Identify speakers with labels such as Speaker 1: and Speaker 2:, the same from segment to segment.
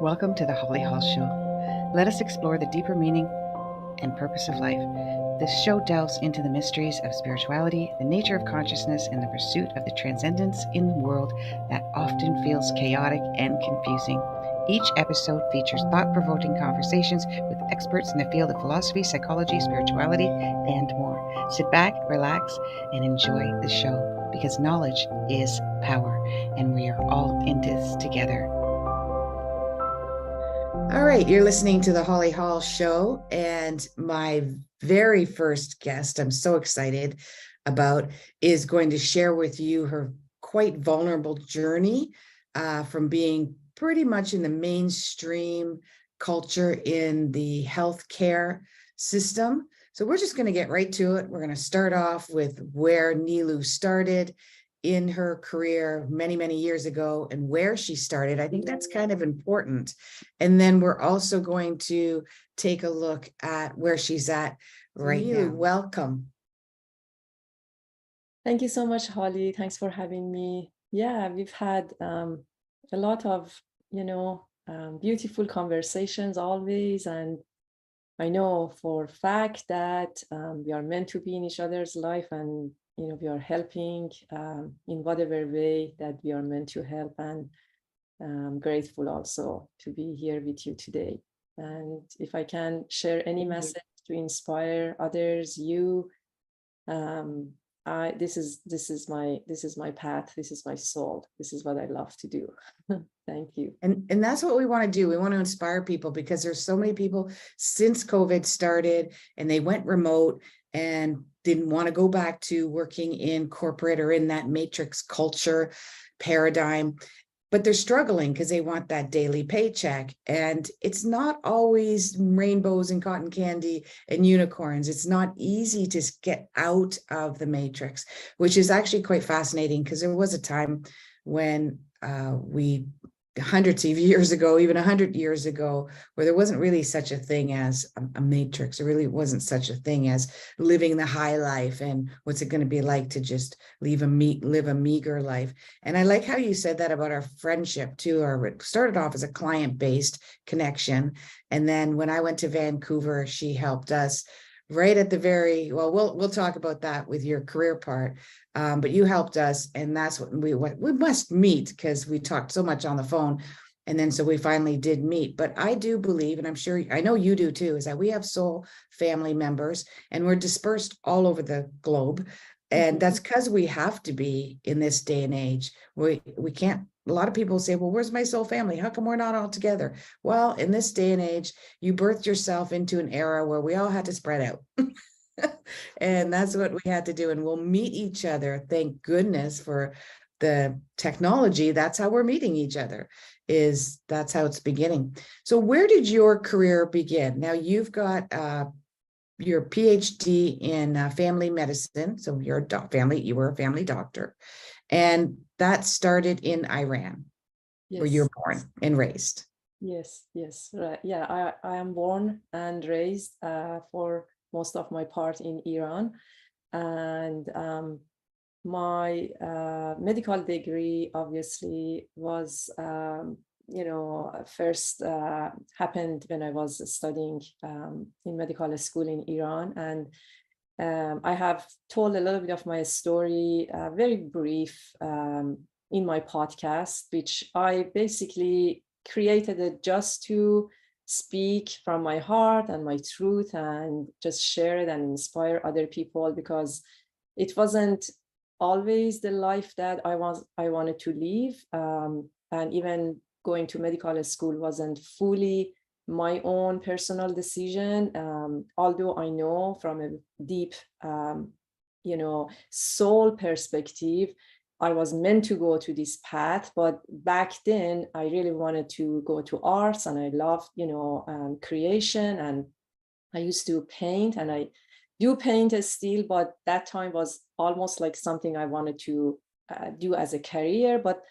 Speaker 1: Welcome to the Holly Hall Show. Let us explore the deeper meaning and purpose of life. This show delves into the mysteries of spirituality, the nature of consciousness, and the pursuit of the transcendence in the world that often feels chaotic and confusing. Each episode features thought-provoking conversations with experts in the field of philosophy, psychology, spirituality, and more. Sit back, relax, and enjoy the show because knowledge is power, and we are all in this together. All right, you're listening to the Holly Hall Show, and my very first guest, I'm so excited about, is going to share with you her quite vulnerable journey from being pretty much in the mainstream culture in the healthcare system. So we're just going to get right to it. We're going to start off with where Niloo started in her career many, many years ago and where she started. I think that's kind of important. And then we're also going to take a look at where she's at right now. Welcome.
Speaker 2: Thank you so much, Holly. Thanks for having me. Yeah, we've had a lot of, beautiful conversations always. And I know for a fact that we are meant to be in each other's life and, we are helping in whatever way that we are meant to help. And I'm grateful also to be here with you today. And if I can share any message to inspire others, this is my path. This is my soul. This is what I love to do. Thank you.
Speaker 1: And that's what we want to do. We want to inspire people because there's so many people since COVID started and they went remote and didn't want to go back to working in corporate or in that matrix culture paradigm. But they're struggling because they want that daily paycheck. And it's not always rainbows and cotton candy and unicorns. It's not easy to get out of the matrix, which is actually quite fascinating because there was a time when we hundreds of years ago, even 100 years ago, where there wasn't really such a thing as a matrix. There really wasn't such a thing as living the high life and what's it going to be like to just live a meager life. And I like how you said that about our friendship too. It started off as a client-based connection. And then when I went to Vancouver, she helped us right at the we'll talk about that with your career part. But you helped us, and that's what we must meet because we talked so much on the phone. And then so we finally did meet. But I do believe, and I'm sure I know you do too, is that we have soul family members and we're dispersed all over the globe. And that's because we have to be in this day and age. We can't. A lot of people say, well, where's my soul family? How come we're not all together? Well, in this day and age, you birthed yourself into an era where we all had to spread out. And that's what we had to do. And we'll meet each other. Thank goodness for the technology. That's how we're meeting each other. That's how it's beginning. So where did your career begin? Now you've got your PhD in family medicine. So you were a family doctor. And that started in Iran, where you were born and raised.
Speaker 2: Yes, right. Yeah, I am born and raised for most of my part in Iran. And my medical degree obviously was, first happened when I was studying in medical school in Iran. And I have told a little bit of my story, very brief, in my podcast, which I basically created it just to speak from my heart and my truth and just share it and inspire other people, because it wasn't always the life that I wanted to live. And even going to medical school wasn't fully my own personal decision, although I know from a deep, soul perspective, I was meant to go to this path. But back then, I really wanted to go to arts, and I loved, creation, and I used to paint, and I do paint still, but that time was almost like something I wanted to do as a career. But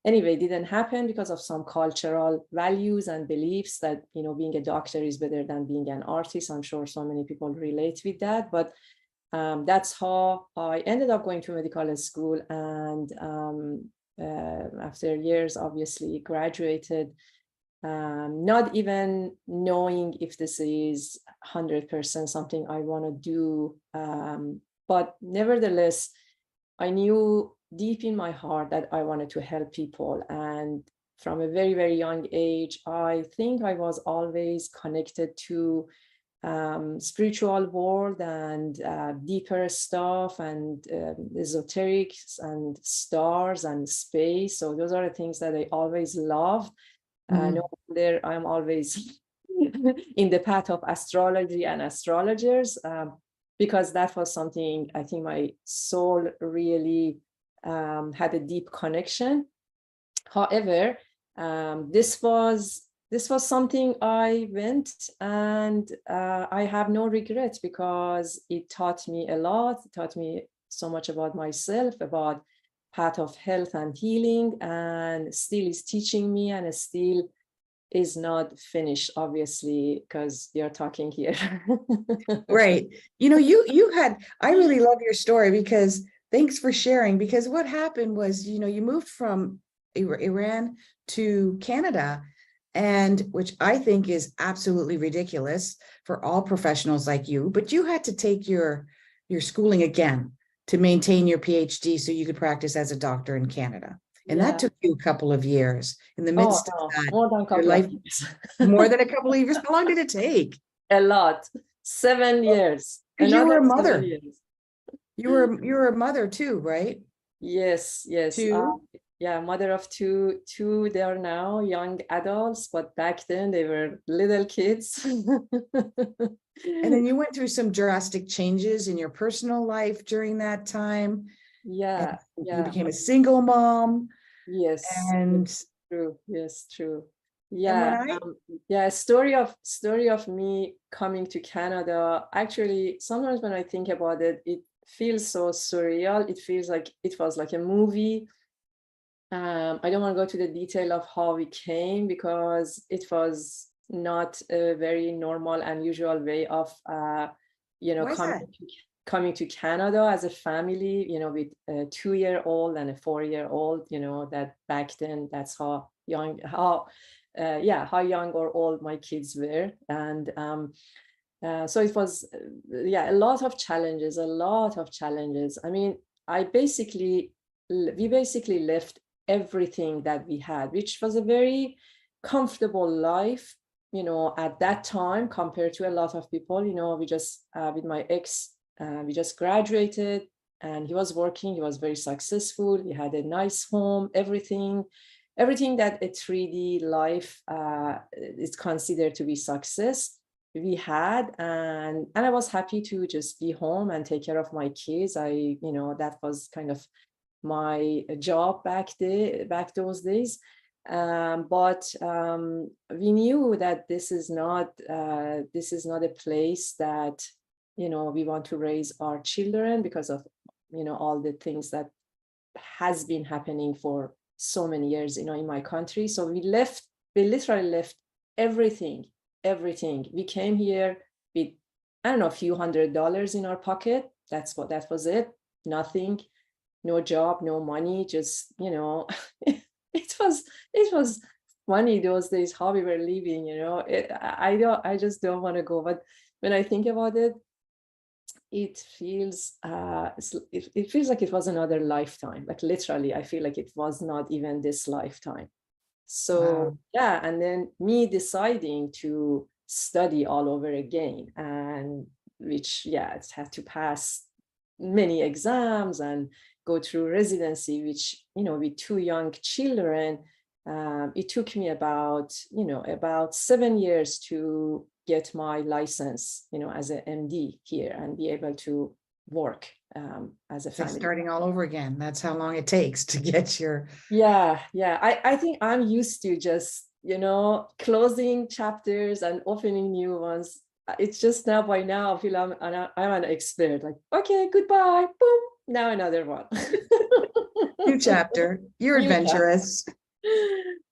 Speaker 2: anyway, it didn't happen because of some cultural values and beliefs that, being a doctor is better than being an artist. I'm sure so many people relate with that. But that's how I ended up going to medical school. And after years, obviously graduated not even knowing if this is 100% something I want to do. But nevertheless, I knew deep in my heart that I wanted to help people. And from a very, very young age, I think I was always connected to spiritual world and deeper stuff and esoterics and stars and space. So those are the things that I always loved. No wonder I'm always in the path of astrology and astrologers, because that was something I think my soul really had a deep connection. However, this was something I went, and I have no regrets, because it taught me a lot. It taught me so much about myself, about path of health and healing, and still is teaching me, and still is not finished, obviously, because you're talking here.
Speaker 1: Right. You know, I really love your story, because thanks for sharing, because what happened was, you know, you moved from Iran to Canada, and which I think is absolutely ridiculous for all professionals like you, but you had to take your schooling again to maintain your PhD so you could practice as a doctor in Canada. And that took you a couple of years. In the midst of that,
Speaker 2: more than a couple
Speaker 1: your life,
Speaker 2: of years.
Speaker 1: more than a couple of years. How long did it take?
Speaker 2: A lot. 7 years.
Speaker 1: You were a mother.
Speaker 2: 7 years.
Speaker 1: You were a mother too, right?
Speaker 2: Yes.
Speaker 1: Two?
Speaker 2: Yeah, mother of two. They are now young adults, but back then they were little kids.
Speaker 1: And then you went through some drastic changes in your personal life during that time.
Speaker 2: Yeah.
Speaker 1: You became a single mom.
Speaker 2: Yes.
Speaker 1: And
Speaker 2: true. Yes, true.
Speaker 1: Yeah.
Speaker 2: Story of me coming to Canada. Actually, sometimes when I think about it, it feels so surreal. It feels like it was like a movie. I don't want to go to the detail of how we came, because it was not a very normal and usual way of coming to Canada as a family, you know, with a 2-year-old and a 4-year-old, you know, that back then that's how young or old my kids were. And so it was a lot of challenges. I mean, we basically left everything that we had, which was a very comfortable life, you know, at that time, compared to a lot of people. You know, we just with my ex, we just graduated, and he was working. He was very successful. He had a nice home, everything that a 3D life is considered to be success, we had. And I was happy to just be home and take care of my kids. That was kind of my job back those days. But we knew that this is not a place that, you know, we want to raise our children, because of, you know, all the things that has been happening for so many years, you know, in my country. So we literally left everything. We came here with, I don't know, a few $100 in our pocket. That was it. Nothing, no job, no money, just, you know, it was funny those days how we were living, you know. I just don't want to go, but when I think about it, it feels it feels like it was another lifetime. Like literally, I feel like it was not even this lifetime. So wow. And then me deciding to study all over again, and which it had to pass many exams and go through residency, which, you know, with 2 young children, it took me about 7 years to get my license, you know, as an MD here, and be able to work as a family.
Speaker 1: Starting all over again. That's how long it takes to get your.
Speaker 2: I think I'm used to just, you know, closing chapters and opening new ones. It's just by now I feel I'm an expert. Like, okay, goodbye, boom, now another one.
Speaker 1: New chapter. You're adventurous.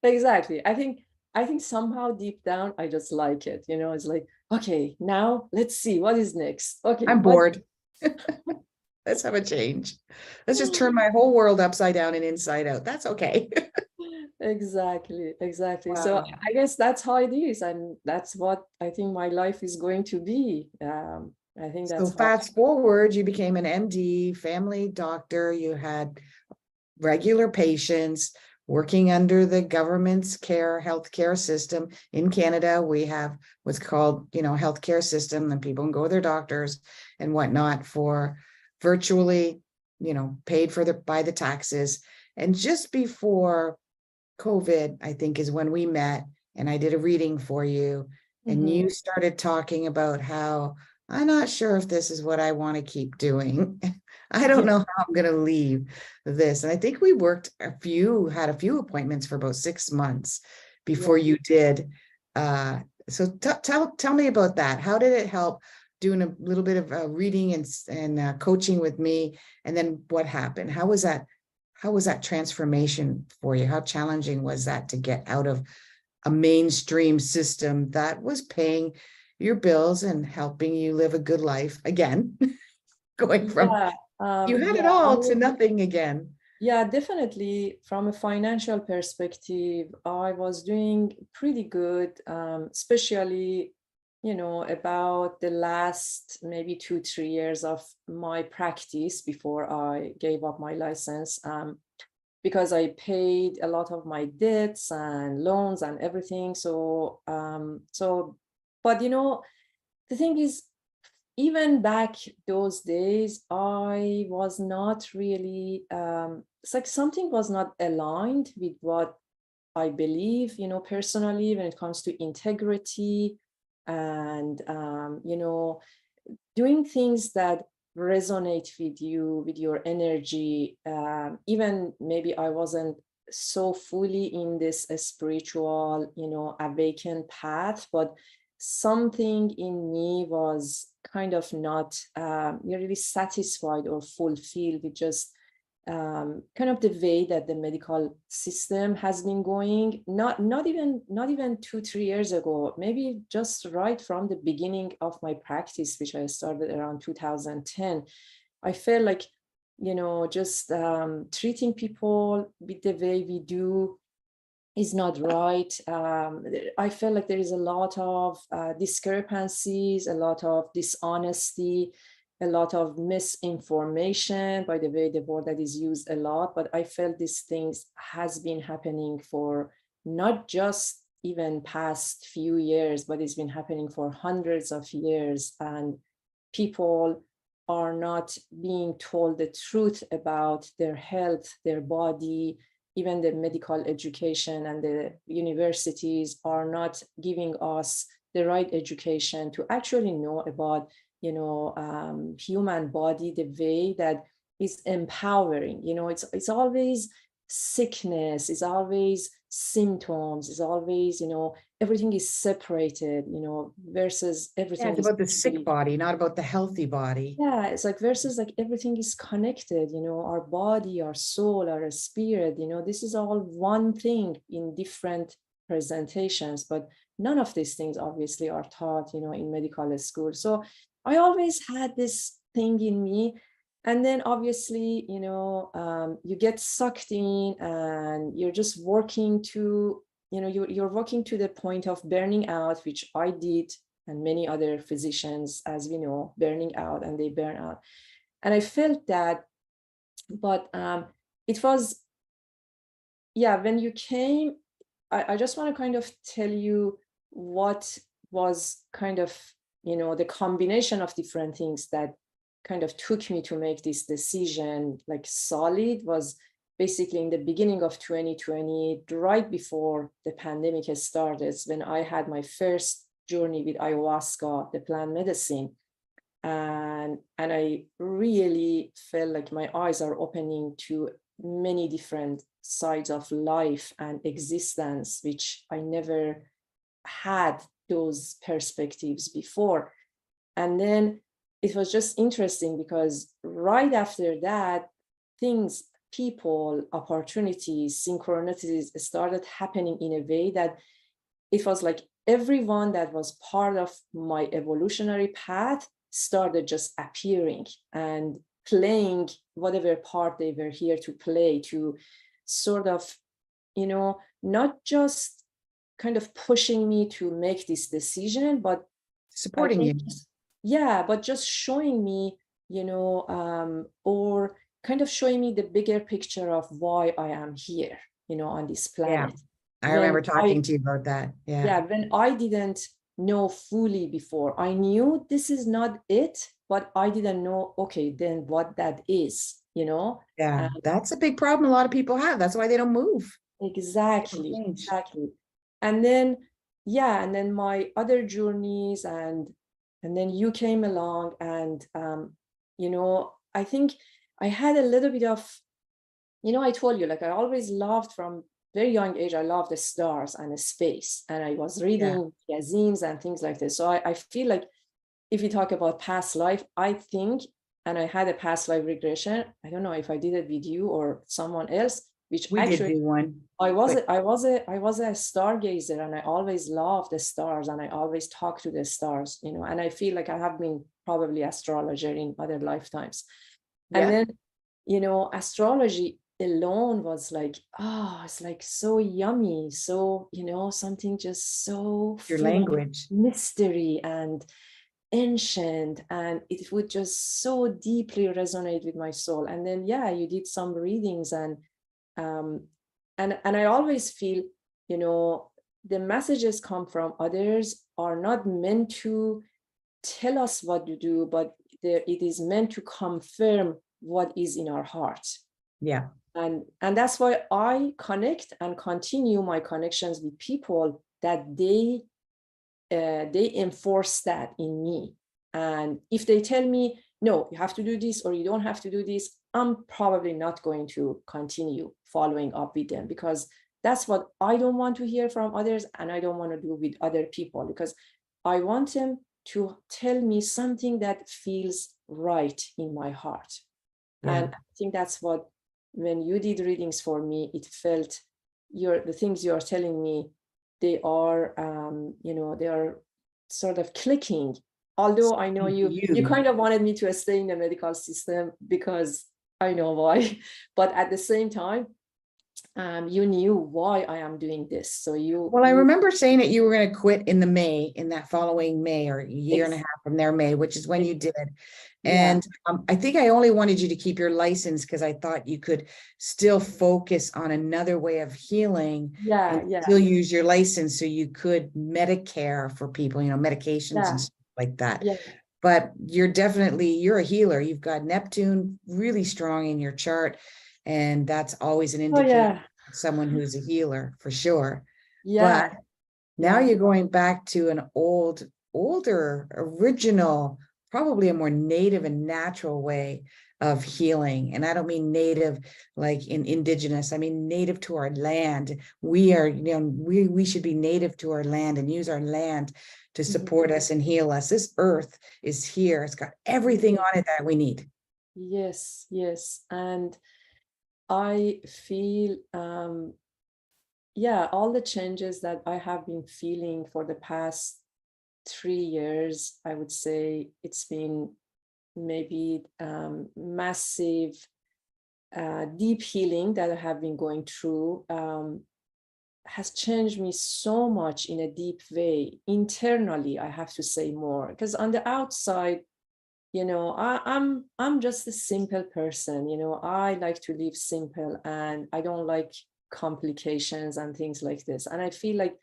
Speaker 2: Exactly. I think somehow deep down I just like it. You know, it's like, okay, now let's see what is next. Okay,
Speaker 1: I'm bored. Let's have a change. Let's just turn my whole world upside down and inside out. That's okay.
Speaker 2: Exactly, exactly. So
Speaker 1: Wow.
Speaker 2: I guess that's how it is, and that's what I think my life is going to be. I think
Speaker 1: So
Speaker 2: that's how.
Speaker 1: fast forward, you became an MD, family doctor, you had regular patients working under the government's healthcare system. In Canada, we have what's called, healthcare system, and people can go to their doctors and whatnot for virtually, paid for by the taxes. And just before COVID, I think, is when we met, and I did a reading for you, and
Speaker 2: Mhm.
Speaker 1: you started talking about how I'm not sure if this is what I want to keep doing. I don't
Speaker 2: Yeah,
Speaker 1: know how I'm going to leave this. And I think we had a few appointments for about 6 months before
Speaker 2: yeah.
Speaker 1: you did. Uh, so tell me about that. How did it help doing a little bit of reading and coaching with me? And then what happened? How was that transformation for you? How challenging was that to get out of a mainstream system that was paying your bills and helping you live a good life again, going from
Speaker 2: Yeah,
Speaker 1: you had it
Speaker 2: yeah. I
Speaker 1: all to
Speaker 2: mean,
Speaker 1: nothing again?
Speaker 2: yeah, definitely. From a financial perspective, I was doing pretty good, especially, about the last maybe 2, 3 years of my practice before I gave up my license. Because I paid a lot of my debts and loans and everything. But the thing is, even back those days, I was not really, it's like something was not aligned with what I believe, personally, when it comes to integrity and, doing things that resonate with you, with your energy. Even maybe I wasn't so fully in this spiritual, awakened path, but something in me was kind of not really satisfied or fulfilled with just kind of the way that the medical system has been going. Not even 2, 3 years ago, maybe just right from the beginning of my practice, which I started around 2010. I felt like, just treating people with the way we do is not right. I felt like there is a lot of discrepancies, a lot of dishonesty, a lot of misinformation. By the way, the word that is used a lot, but I felt these things has been happening for not just even past few years, but it's been happening for hundreds of years, and people are not being told the truth about their health, their body. Even the medical education and the universities are not giving us the right education to actually know about, human body the way that is empowering. It's always sickness, it's always symptoms, it's always, everything is separated, versus
Speaker 1: Yeah,
Speaker 2: everything
Speaker 1: it's
Speaker 2: is
Speaker 1: about the sick
Speaker 2: actually.
Speaker 1: body, not about the healthy body.
Speaker 2: Yeah, it's like versus like everything is connected, our body, our soul, our spirit, this is all one thing in different presentations, but none of these things obviously are taught, in medical school. So I always had this thing in me. And then obviously, you get sucked in and you're just working to, you're working to the point of burning out, which I did, and many other physicians, as we know, burning out, and they burn out. And I felt that, but it was, yeah, when you came, I just want to kind of tell you what was kind of, the combination of different things that kind of took me to make this decision like solid was basically in the beginning of 2020, right before the pandemic has started, when I had my first journey with ayahuasca, the plant medicine. And I really felt like my eyes are opening to many different sides of life and existence, which I never had those perspectives before. And then it was just interesting because right after that, things, people, opportunities, synchronicities started happening in a way that it was like everyone that was part of my evolutionary path started just appearing and playing whatever part they were here to play, to sort of not just kind of pushing me to make this decision, but I
Speaker 1: Supporting
Speaker 2: think,
Speaker 1: you.
Speaker 2: yeah, but just showing me, or kind of showing me the bigger picture of why I am here, on this
Speaker 1: Yeah.
Speaker 2: planet.
Speaker 1: I
Speaker 2: When
Speaker 1: remember talking to you about that. Yeah.
Speaker 2: yeah, when I didn't know fully before, I knew this is not it, but I didn't know, okay, then what that is.
Speaker 1: Yeah.
Speaker 2: And
Speaker 1: That's a big problem a lot of people have. That's why they don't move. They don't
Speaker 2: exactly,
Speaker 1: change.
Speaker 2: exactly. And then, yeah, and then my other journeys, and then you came along, and I think I had a little bit of, I told you, like, I always loved from very young age, I loved the stars and the space, and I was
Speaker 1: Yeah.
Speaker 2: reading magazines and things like this. So I feel like if you talk about past life, I think, and I had a past life regression. I don't know if I did it with you or someone else, which
Speaker 1: We did
Speaker 2: actually
Speaker 1: do one.
Speaker 2: I
Speaker 1: But
Speaker 2: was a stargazer, and I always loved the stars, and I always talk to the stars, and I feel like I have been probably astrologer in other lifetimes. And
Speaker 1: yeah,
Speaker 2: then, astrology alone was like, it's like so yummy. So, something just so
Speaker 1: your
Speaker 2: full of
Speaker 1: language.
Speaker 2: mystery and ancient, and it would just so deeply resonate with my soul. And then, yeah, you did some readings, um, and I always feel, the messages come from others are not meant to tell us what to do, but it is meant to confirm what is in our heart.
Speaker 1: Yeah.
Speaker 2: And that's why I connect and continue my connections with people that they enforce that in me. And if they tell me, no, you have to do this, or you don't have to do this, I'm probably not going to continue following up with them, because that's what I don't want to hear from others, and I don't want to do with other people, because I want them to tell me something that feels right in my heart.
Speaker 1: Yeah.
Speaker 2: And I think that's what, when you did readings for me, it felt the things you are telling me, they are, they are sort of clicking. Although I know you
Speaker 1: You.
Speaker 2: kind of wanted me to stay in the medical system, because I know why, but at the same time, you knew why I am doing this. So
Speaker 1: Well, I remember saying that you were going to quit in in that following May, or a year and a
Speaker 2: ex-
Speaker 1: half from there, May, which is when you did.
Speaker 2: yeah,
Speaker 1: And I think I only wanted you to keep your license because I thought you could still focus on another way of healing and
Speaker 2: yeah,
Speaker 1: still use your license so you could Medicare for people, medications and
Speaker 2: yeah,
Speaker 1: stuff like that.
Speaker 2: yeah.
Speaker 1: But you're a healer. You've got Neptune really strong in your chart, and that's always an
Speaker 2: Oh
Speaker 1: indicator
Speaker 2: yeah,
Speaker 1: of someone who's a healer for sure. But
Speaker 2: yeah,
Speaker 1: now
Speaker 2: yeah.
Speaker 1: you're going back to an older, original, probably a more native and natural way of healing. And I don't mean native like in indigenous, I mean native to our land. We are, we should be native to our land and use our land to
Speaker 2: Mhm.
Speaker 1: support us and heal us. This earth is here. It's got everything on it that we need.
Speaker 2: Yes, yes. And I feel, yeah, all the changes that I have been feeling for the past 3 years, I would say it's been maybe massive, deep healing that I have been going through, has changed me so much in a deep way. Internally, I have to say more, because on the outside, I'm just a simple person. I like to live simple, and I don't like complications and things like this. And I feel like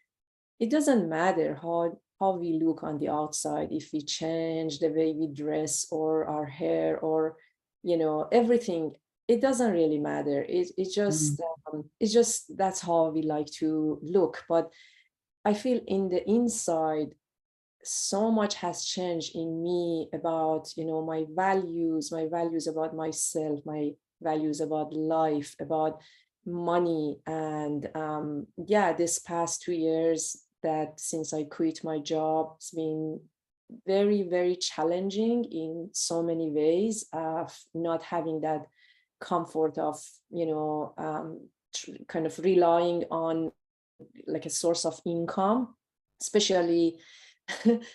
Speaker 2: it doesn't matter how we look on the outside, if we change the way we dress or our hair, or everything. It doesn't really matter.
Speaker 1: Mm.
Speaker 2: It's just that's how we like to look. But I feel in the inside, so much has changed in me about my values about myself, my values about life, about money. And yeah, this past 2 years, that since I quit my job, it's been very, very challenging in so many ways, of not having that comfort of kind of relying on like a source of income, especially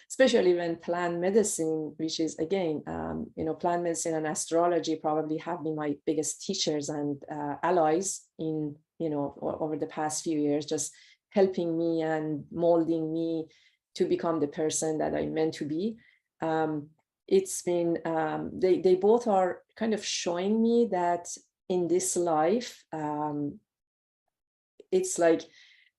Speaker 2: especially when plant medicine, which is again, plant medicine and astrology probably have been my biggest teachers and allies in over the past few years, just helping me and molding me to become the person that I'm meant to be. It's been, they both are kind of showing me that in this life, it's like,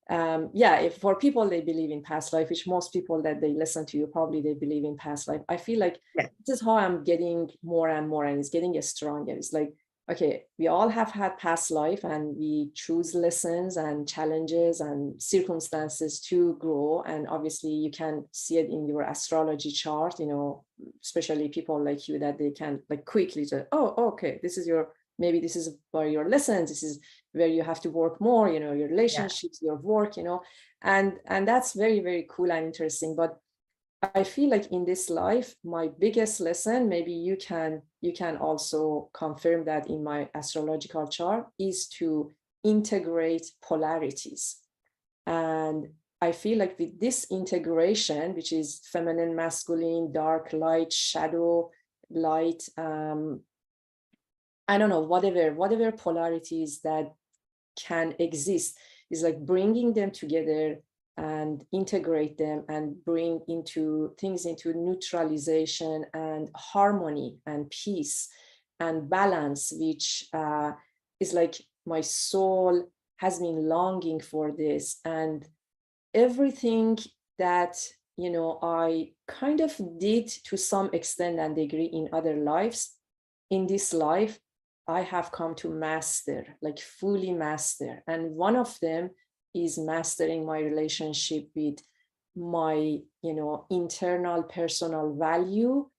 Speaker 2: if for people, they believe in past life, which most people that they listen to you, probably they believe in past life. I feel like this is how I'm getting more and more, and it's getting stronger. It's like, okay, we all have had past life, and we choose lessons and challenges and circumstances to grow. And obviously you can see it in your astrology chart, especially people like you, that they can like quickly say, oh, okay, maybe this is for your lessons, this is where you have to work more, your relationships, your work, and that's very, very cool and interesting. But I feel like in this life, my biggest lesson, maybe you can also confirm that in my astrological chart, is to integrate polarities. And I feel like with this integration, which is feminine, masculine, dark, light, shadow, light, I don't know, whatever polarities that can exist, is like bringing them together and integrate them and bring things into neutralization and harmony and peace and balance, which is like my soul has been longing for this. And everything that I kind of did to some extent and degree in other lives, in this life I have come to master, like fully master. And one of them is mastering my relationship with my, internal personal value,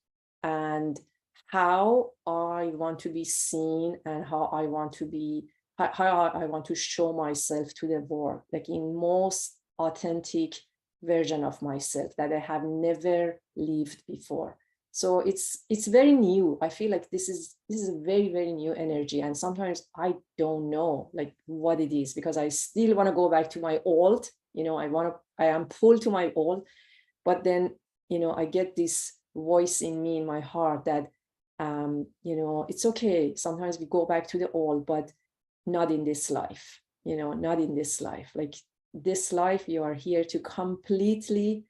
Speaker 2: and how I want to be seen, and how I want to show myself to the world, like in most authentic version of myself that I have never lived before. So it's very new. I feel like this is a very, very new energy. And sometimes I don't know like what it is, because I still want to go back to my old, I am pulled to my old, but then, I get this voice in me, in my heart, that, it's okay. Sometimes we go back to the old, but not in this life, not in this life. Like this life, you are here to completely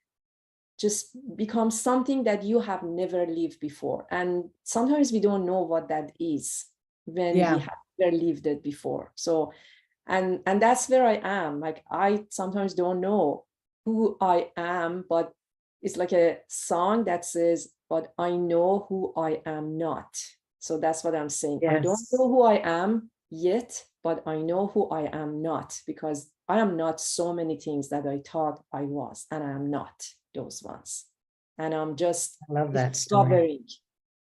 Speaker 2: just become something that you have never lived before. And sometimes we don't know what that is when we have never lived it before. So, and that's where I am. Like, I sometimes don't know who I am, but it's like a song that says, but I know who I am not. So that's what I'm saying. I don't know who I am yet, but I know who I am not, because I am not so many things that I thought I was, and I am not those ones. And I'm just discovering.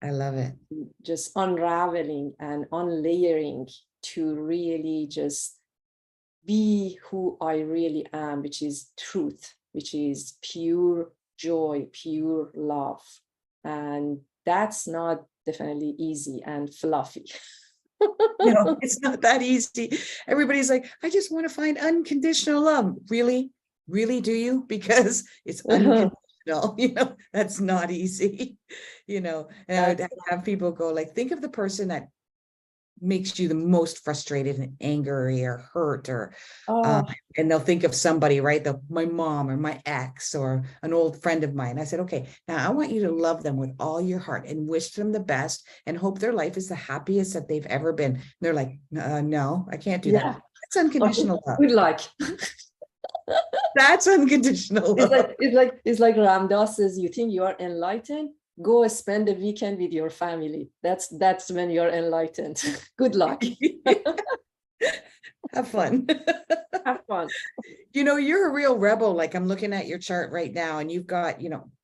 Speaker 1: I love it.
Speaker 2: Just unraveling and unlayering to really just be who I really am, which is truth, which is pure joy, pure love. And that's not definitely easy and fluffy.
Speaker 1: It's not that easy. Everybody's like, I just want to find unconditional love. Really? Really, do you? Because it's unconditional, that's not easy, and I would have people go like, think of the person that makes you the most frustrated and angry or hurt, or and they'll think of somebody, right? My mom or my ex or an old friend of mine. I said, okay, now I want you to love them with all your heart and wish them the best and hope their life is the happiest that they've ever been. And they're like, no, I can't do that. That's unconditional love.
Speaker 2: Good luck.
Speaker 1: That's unconditional love.
Speaker 2: It's like Ram Dass says, you think you are enlightened? Go spend the weekend with your family. That's when you're enlightened. Good luck.
Speaker 1: Have fun.
Speaker 2: Have fun.
Speaker 1: You're a real rebel. Like, I'm looking at your chart right now, and you've got,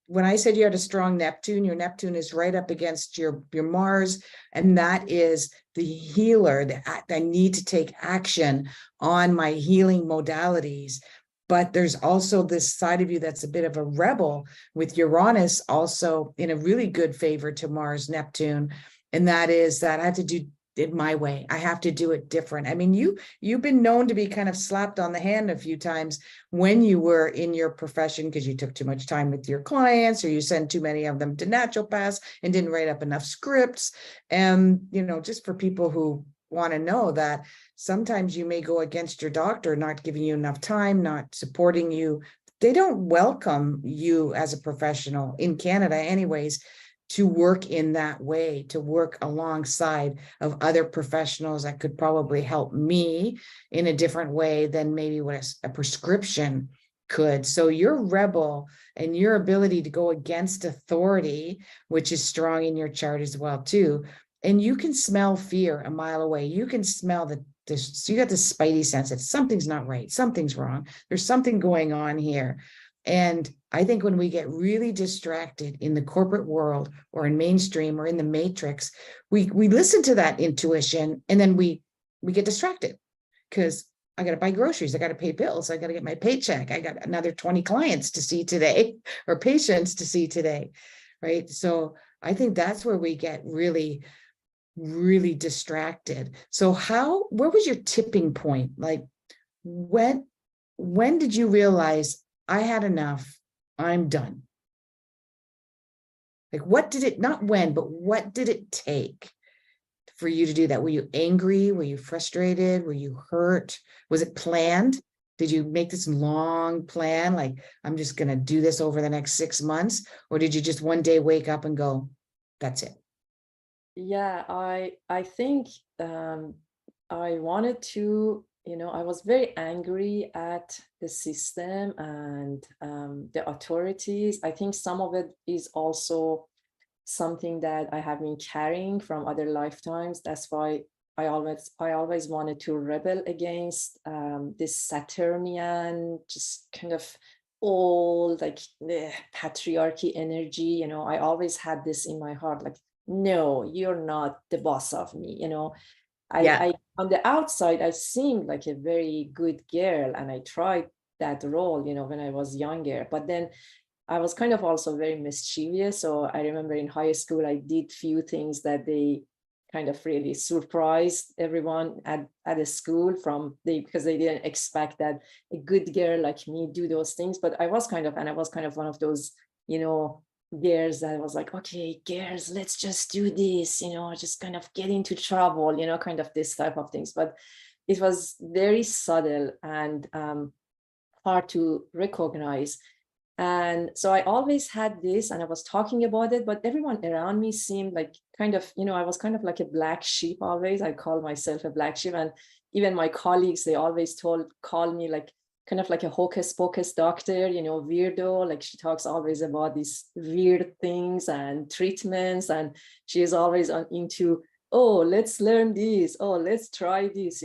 Speaker 1: when I said you had a strong Neptune, your Neptune is right up against your Mars, and that is the healer. That I need to take action on my healing modalities. But there's also this side of you that's a bit of a rebel, with Uranus also in a really good favor to Mars, Neptune. And that is that I have to do it my way. I have to do it different. I mean, you've been known to be kind of slapped on the hand a few times when you were in your profession, because you took too much time with your clients, or you sent too many of them to naturopaths and didn't write up enough scripts. And, just for people who want to know that sometimes you may go against your doctor, not giving you enough time, not supporting you. They don't welcome you as a professional in Canada anyways, to work in that way, to work alongside of other professionals that could probably help me in a different way than maybe what a prescription could. So your rebel and your ability to go against authority, which is strong in your chart as well too. And you can smell fear a mile away. You can smell so you got the spidey sense that something's not right, something's wrong. There's something going on here. And I think when we get really distracted in the corporate world or in mainstream or in the matrix, we listen to that intuition and then we get distracted because I got to buy groceries. I got to pay bills. I got to get my paycheck. I got another 20 clients to see today or patients to see today. Right. So I think that's where we get really, really distracted. So where was your tipping point? Like when did you realize I had enough? I'm done. Like what did it, not when, but what did it take for you to do that? Were you angry? Were you frustrated? Were you hurt? Was it planned? Did you make this long plan? Like, I'm just going to do this over the next 6 months? Or did you just one day wake up and go, that's it?
Speaker 2: Yeah, I think I wanted to, I was very angry at the system and the authorities. I think some of it is also something that I have been carrying from other lifetimes. That's why I always wanted to rebel against this Saturnian, just kind of old, like patriarchy energy. I always had this in my heart, like, no, you're not the boss of me.
Speaker 1: Yeah.
Speaker 2: I on the outside, I seemed like a very good girl, and I tried that role, when I was younger. But then I was kind of also very mischievous. So I remember in high school, I did few things that they kind of really surprised everyone at a school because they didn't expect that a good girl like me do those things. But I was kind of one of those, girls that was like, okay, girls, let's just do this, just kind of get into trouble, kind of this type of things. But it was very subtle and hard to recognize. And so I always had this, and I was talking about it, but everyone around me seemed like kind of, I was kind of like a black sheep always. I call myself a black sheep. And even my colleagues, they always call me like kind of like a hocus pocus doctor, weirdo. Like she talks always about these weird things and treatments. And she is always into, oh, let's learn this. Oh, let's try this,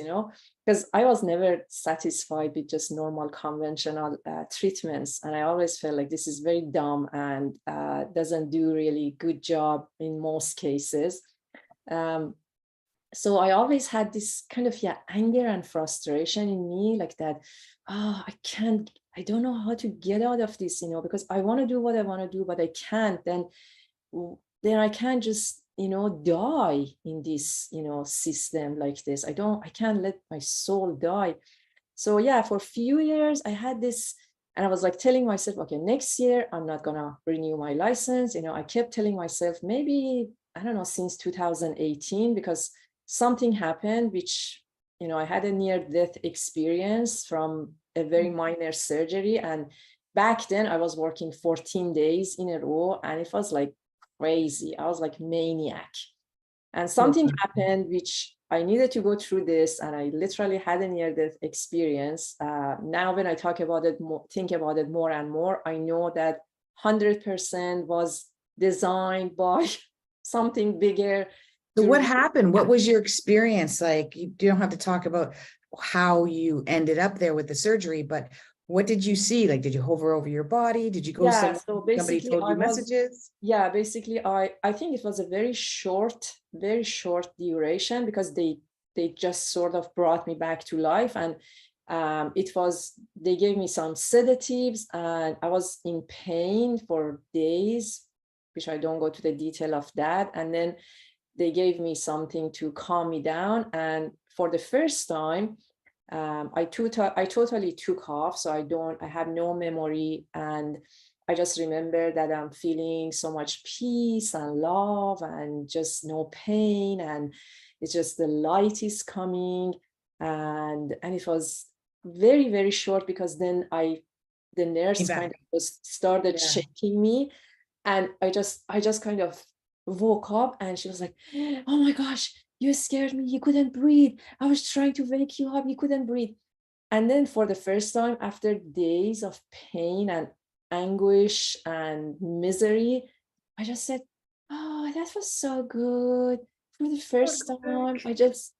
Speaker 2: because I was never satisfied with just normal conventional treatments. And I always felt like this is very dumb and doesn't do really good job in most cases. So I always had this kind of anger and frustration in me, like that, I don't know how to get out of this, because I want to do what I want to do, but I can't. Then I can't just die in this system like this. I can't let my soul die. So yeah, for a few years I had this, and I was like telling myself, okay, next year I'm not gonna renew my license. I kept telling myself, maybe, I don't know, since 2018, because something happened which I had a near-death experience from a very minor surgery. And back then I was working 14 days in a row, and it was like crazy. I was like maniac. And something happened which I needed to go through this, and I literally had a near-death experience. Now when I think about it more and more, I know that 100% was designed by something bigger.
Speaker 1: So what happened? What was your experience like? You don't have to talk about how you ended up there with the surgery, but what did you see? Like, did you hover over your body? Did you go somewhere?
Speaker 2: So
Speaker 1: Somebody
Speaker 2: basically
Speaker 1: told you messages?
Speaker 2: basically I think it was a very short duration, because they just sort of brought me back to life. And they gave me some sedatives, and I was in pain for days, which I don't go to the detail of that. And then they gave me something to calm me down. And for the first time, I totally took off. So I had no memory. And I just remember that I'm feeling so much peace and love and just no pain. And it's just the light is coming. And it was very, very short, because then the nurse kind of just started shaking me, and I just kind of woke up, and she was like, oh my gosh, you scared me, you couldn't breathe, I was trying to wake you up, you couldn't breathe. And then for the first time, after days of pain and anguish and misery, I just said, oh, that was so good. For the first time, I just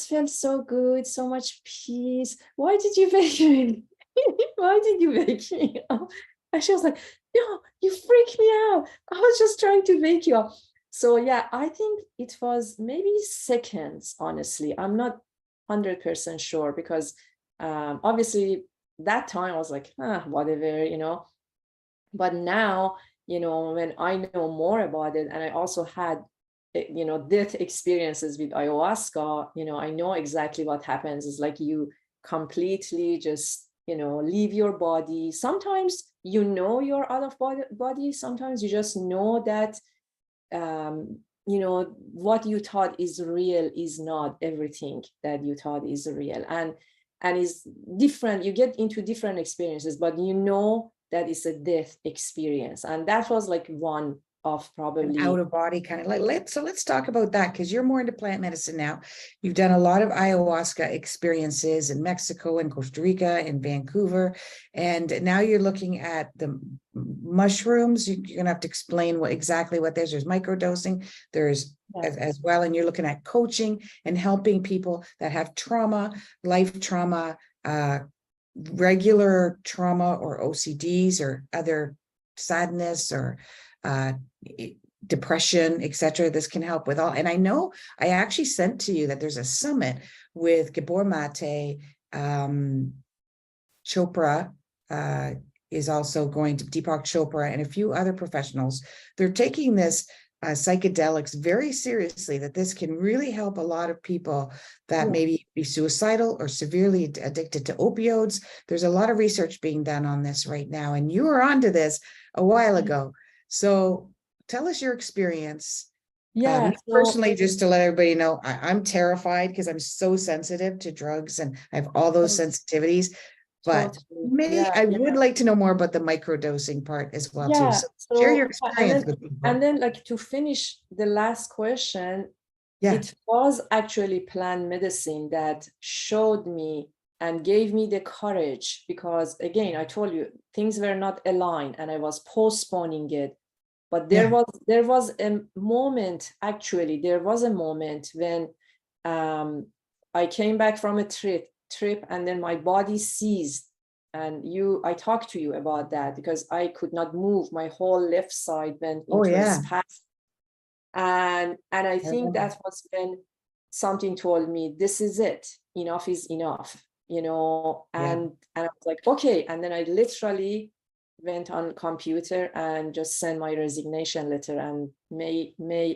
Speaker 2: felt so good, so much peace. Why did you wake me? Why did you wake me up? And she was like, no, you freaked me out. I was just trying to wake you up. So yeah, I think it was maybe seconds, honestly. I'm not 100% sure, because obviously that time I was like, whatever, But now, when I know more about it, and I also had, death experiences with ayahuasca, I know exactly what happens. It's like you completely just, leave your body. Sometimes you're out of body. Sometimes you just know that, what you thought is real is not everything that you thought is real. And is different. You get into different experiences, but that it's a death experience. And that was like one of probably
Speaker 1: an out of body kind of like, let's talk about that, because you're more into plant medicine now. You've done a lot of ayahuasca experiences in Mexico and Costa Rica and Vancouver, and now you're looking at the mushrooms. You're gonna have to explain exactly what there's microdosing, there's as well, and you're looking at coaching and helping people that have trauma, life trauma, regular trauma, or OCDs, or other sadness, or depression, etc. This can help with all. And I know I actually sent to you that there's a summit with Gabor Mate, Chopra is also going to, Deepak Chopra, and a few other professionals. They're taking this psychedelics very seriously, that this can really help a lot of people that maybe be suicidal or severely addicted to opioids. There's a lot of research being done on this right now, and you were onto this a while ago. So tell us your experience. Personally, just to let everybody know, I'm terrified because I'm so sensitive to drugs and I have all those sensitivities. But I would like to know more about the microdosing part as well, too. So share your experience with people.
Speaker 2: And then, like, to finish the last question, it was actually plant medicine that showed me and gave me the courage, because again, I told you, things were not aligned and I was postponing it. But there was a moment, actually, there was a moment when I came back from a trip, and then my body seized. And I talked to you about that, because I could not move. My whole left side went into a spasm. And I think that was when something told me, this is it, enough is enough, and I was like, okay. And then I literally went on computer and just sent my resignation letter, and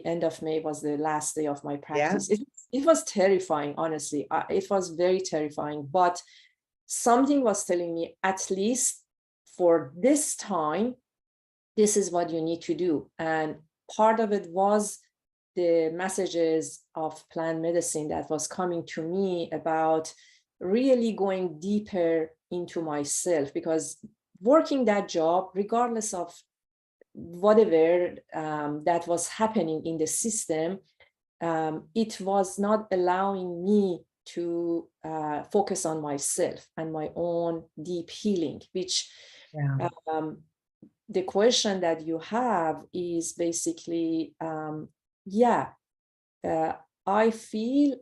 Speaker 2: end of May was the last day of my practice. It was terrifying, honestly. It was very terrifying, but something was telling me, at least for this time, this is what you need to do. And part of it was the messages of plant medicine that was coming to me about really going deeper into myself, because working that job, regardless of whatever that was happening in the system, it was not allowing me to focus on myself and my own deep healing, which the question that you have is basically, I feel,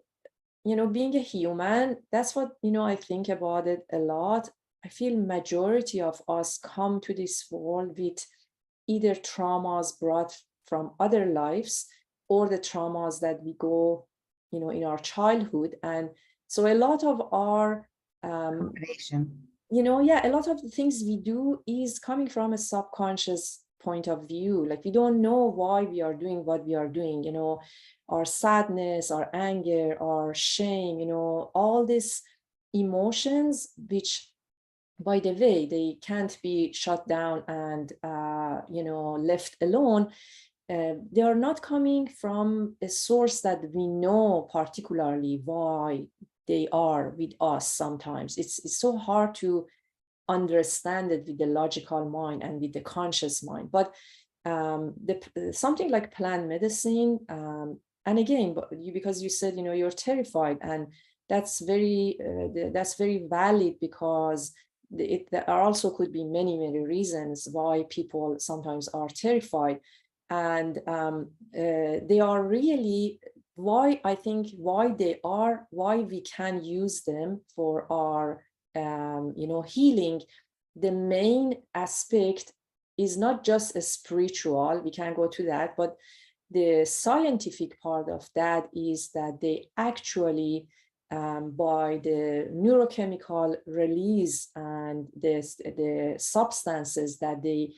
Speaker 2: being a human, that's what, I think about it a lot. I feel majority of us come to this world with either traumas brought from other lives, or the traumas that we go, in our childhood. And so a lot of our
Speaker 1: combination,
Speaker 2: a lot of the things we do is coming from a subconscious point of view. Like, we don't know why we are doing what we are doing, our sadness, our anger, our shame, all these emotions, which, by the way, they can't be shut down and left alone. they are not coming from a source that we know particularly why they are with us. Sometimes it's so hard to understand it with the logical mind and with the conscious mind. But something like plant medicine, and again, because you said, you're terrified, and that's very valid, because there also could be many, many reasons why people sometimes are terrified. And they are really why we can use them for our healing. The main aspect is not just a spiritual, we can go to that, but the scientific part of that is that they actually, by the neurochemical release and the substances that they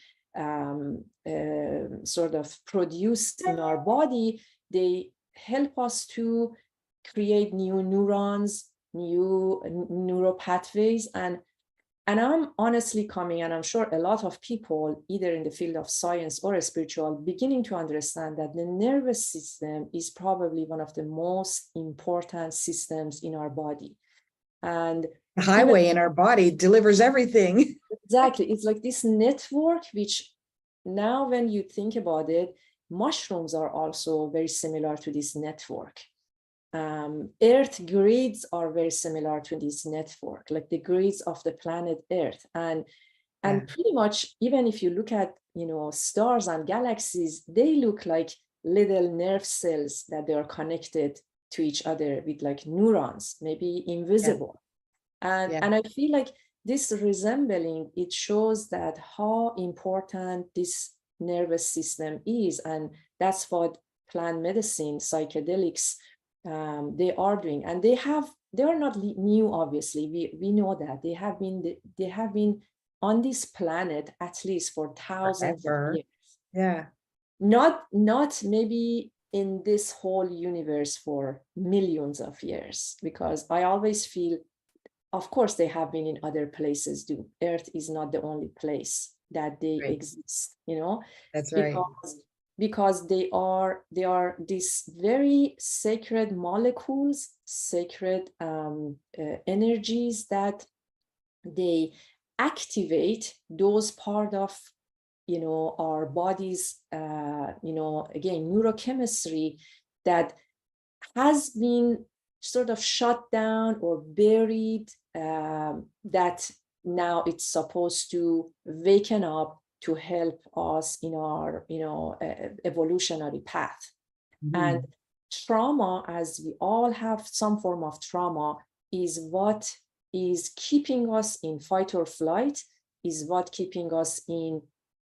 Speaker 2: sort of produce in our body, they help us to create new neurons, new neural pathways. And I'm honestly coming, and I'm sure a lot of people, either in the field of science or spiritual, beginning to understand that the nervous system is probably one of the most important systems in our body. And
Speaker 1: the highway in our body delivers everything.
Speaker 2: Exactly. It's like this network, which now when you think about it, mushrooms are also very similar to this network. Earth grids are very similar to this network, like the grids of the planet Earth. And pretty much, even if you look at, stars and galaxies, they look like little nerve cells that they are connected to each other with like neurons, maybe invisible. And I feel like this resembling, it shows that how important this nervous system is. And that's what plant medicine, psychedelics, they are doing. And they are not new, obviously. We know that they have been on this planet at least for thousands of years.
Speaker 1: Yeah.
Speaker 2: Not maybe in this whole universe for millions of years, because I always feel, of course, they have been in other places too. Earth is not the only place that they exist,
Speaker 1: That's right.
Speaker 2: Because they are these very sacred molecules, sacred energies that they activate those part of our bodies, again, neurochemistry that has been sort of shut down or buried, that now it's supposed to waken up to help us in our evolutionary path. And trauma, as we all have some form of trauma, is what is keeping us in fight or flight, is what keeping us in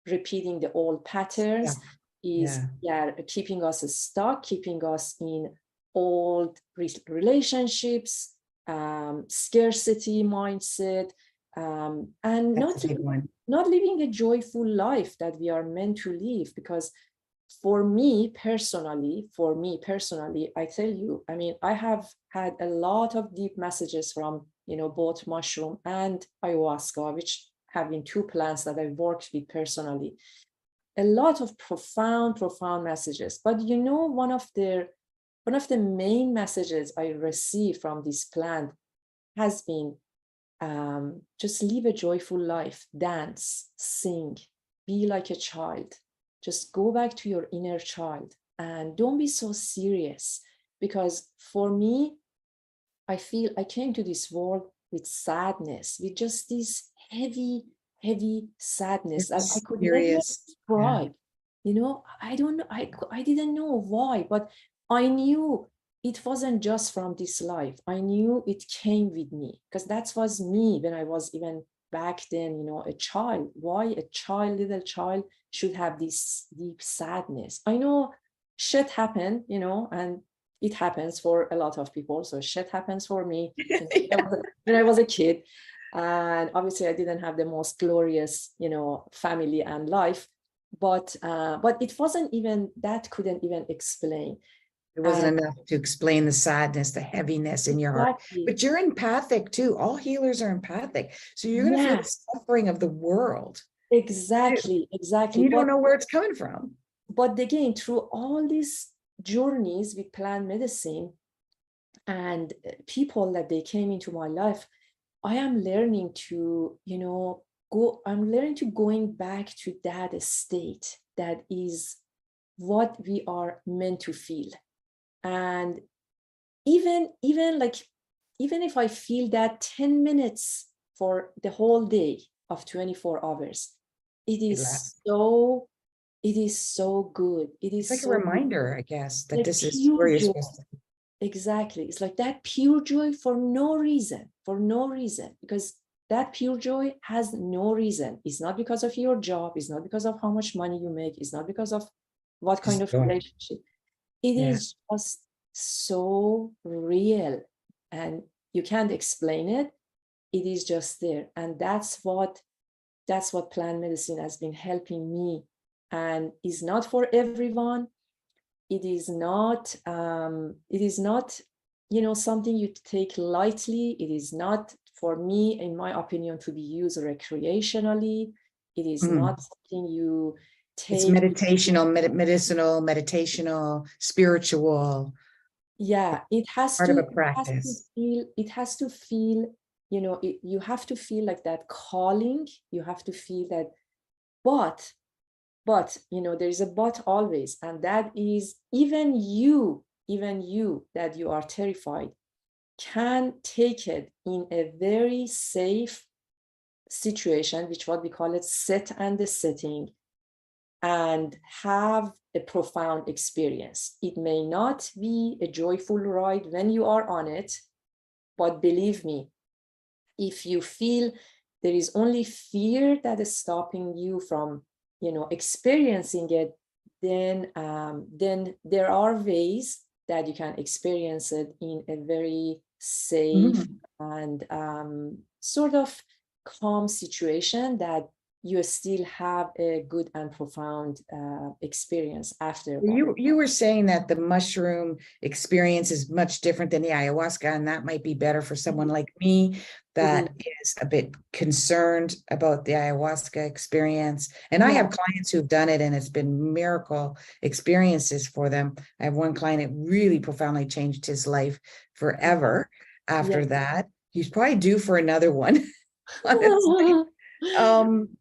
Speaker 2: repeating the old patterns, keeping us stuck, keeping us in old relationships, scarcity mindset, and not living a joyful life that we are meant to live. Because for me personally, I tell you, I mean, I have had a lot of deep messages from, both mushroom and ayahuasca, which have been two plants that I've worked with personally. A lot of profound messages. But one of the main messages I received from this plant has been, just live a joyful life, dance, sing, be like a child. Just go back to your inner child and don't be so serious. Because for me, I feel I came to this world with sadness, with just this heavy sadness that I could never describe. I don't know, I didn't know why, but I knew it wasn't just from this life. I knew it came with me, because that was me when I was even back then, a child. Why a little child should have this deep sadness? I know shit happened, and it happens for a lot of people. So shit happens for me when I was a kid. And obviously I didn't have the most glorious, family and life, but it wasn't even, that couldn't even explain.
Speaker 1: It wasn't enough to explain the sadness, the heaviness in your heart. But you're empathic too. All healers are empathic. So you're going to feel the suffering of the world.
Speaker 2: Exactly.
Speaker 1: And you don't know where it's coming from.
Speaker 2: but again, through all these journeys with plant medicine and people that they came into my life, I am learning to, I'm learning to going back to that state that is what we are meant to feel. And even if I feel that 10 minutes for the whole day of 24 hours, it is so good. It
Speaker 1: It's
Speaker 2: is
Speaker 1: like a
Speaker 2: so good.
Speaker 1: reminder, I guess, that
Speaker 2: Like
Speaker 1: this is
Speaker 2: pure
Speaker 1: where you're
Speaker 2: joy.
Speaker 1: supposed to be.
Speaker 2: Exactly. It's like that pure joy for no reason, because that pure joy has no reason. It's not because of your job. It's not because of how much money you make. It's not because of what kind
Speaker 1: Just
Speaker 2: of
Speaker 1: joy.
Speaker 2: relationship. It
Speaker 1: Yeah.
Speaker 2: is just so real, and you can't explain it. It is just there. And that's what plant medicine has been helping me. And is not for everyone. It is not something you take lightly. It is not, for me, in my opinion, to be used recreationally. It is
Speaker 1: Mhm.
Speaker 2: not something you
Speaker 1: It's
Speaker 2: take.
Speaker 1: meditational, medicinal, meditational, spiritual,
Speaker 2: Yeah, it has
Speaker 1: part of
Speaker 2: to
Speaker 1: a practice.
Speaker 2: feel, you have to feel like that calling. You have to feel that. But there is a but always, and that is, even you that you are terrified can take it in a very safe situation, which what we call it set and the setting, and have a profound experience. It may not be a joyful ride when you are on it, but believe me, if you feel there is only fear that is stopping you from experiencing it, then there are ways that you can experience it in a very safe
Speaker 1: Mhm.
Speaker 2: and sort of calm situation, that you still have a good and profound experience after a while.
Speaker 1: You were saying that the mushroom experience is much different than the ayahuasca, and that might be better for someone like me
Speaker 2: Mhm.
Speaker 1: that is a bit concerned about the ayahuasca experience. And I
Speaker 2: Yeah,
Speaker 1: have clients who've done it, and it's been miracle experiences for them. I have one client that really profoundly changed his life forever
Speaker 2: yeah.
Speaker 1: after that. He's probably due for another one, honestly. Um,